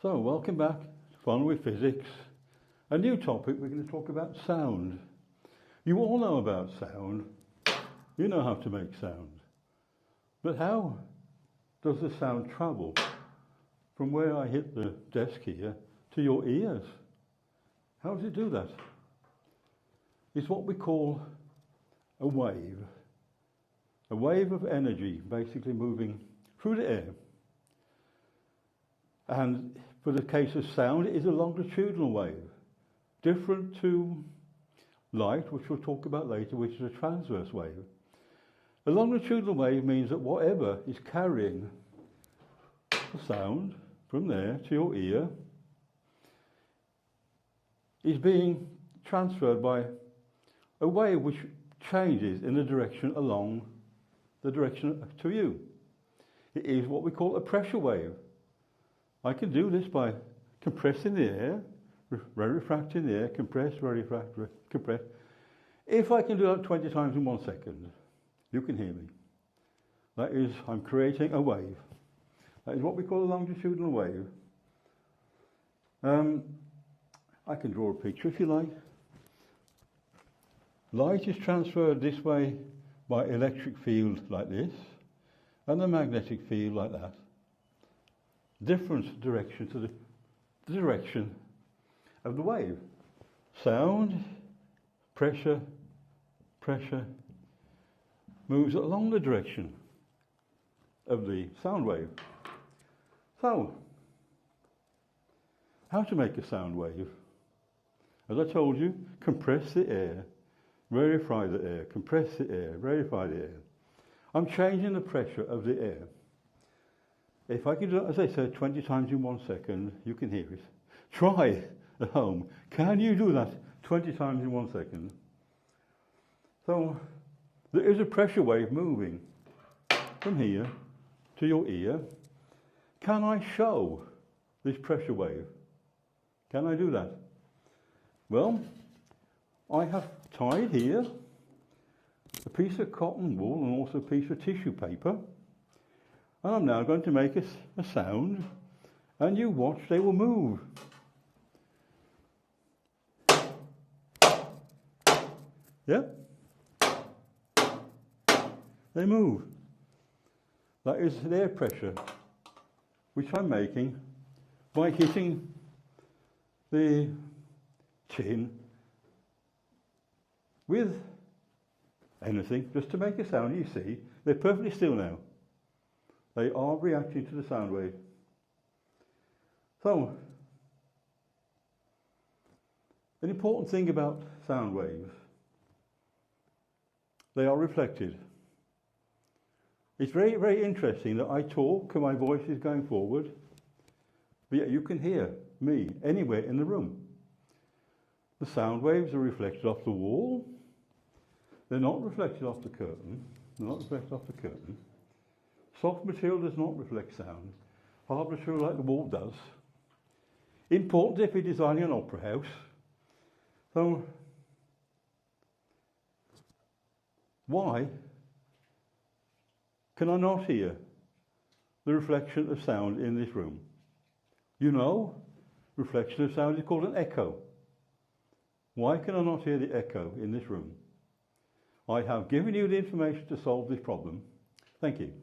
So, welcome back to Fun with Physics. A new topic, we're going to talk about sound. You all know about sound. You know how to make sound. But how does the sound travel from where I hit the desk here to your ears? How does it do that? It's what we call a wave. A wave of energy basically moving through the air. And for the case of sound, it is a longitudinal wave, different to light, which we'll talk about later, which is a transverse wave. A longitudinal wave means that whatever is carrying the sound from there to your ear is being transferred by a wave which changes in the direction along the direction to you. It is what we call a pressure wave. I can do this by compressing the air, rarefracting the air, compress, rarefract, compress. If I can do that 20 times in 1 second, you can hear me. That is, I'm creating a wave. That is what we call a longitudinal wave. I can draw a picture if you like. Light is transferred this way by electric field like this, and the magnetic field like that. Different direction to the direction of the wave. Sound, pressure, moves along the direction of the sound wave. So, how to make a sound wave? As I told you, compress the air, rarefy the air, compress the air, rarefy the air. I'm changing the pressure of the air. If I can do it, as I said, 20 times in 1 second, you can hear it. Try at home. Can you do that 20 times in 1 second? So, there is a pressure wave moving from here to your ear. Can I show this pressure wave? Can I do that? Well, I have tied here a piece of cotton wool and also a piece of tissue paper. And I'm now going to make a sound, and you watch, they will move. Yeah? They move. That is the air pressure, which I'm making by hitting the tin with anything, just to make a sound. You see, they're perfectly still now. They are reacting to the sound wave. So, an important thing about sound waves, they are reflected. It's very, very interesting that I talk and my voice is going forward, but yet you can hear me anywhere in the room. The sound waves are reflected off the wall. They're not reflected off the curtain. They're not reflected off the curtain. Soft material does not reflect sound. Hard material like the wall does. Important if you're designing an opera house. So, why can I not hear the reflection of sound in this room? You know, reflection of sound is called an echo. Why can I not hear the echo in this room? I have given you the information to solve this problem. Thank you.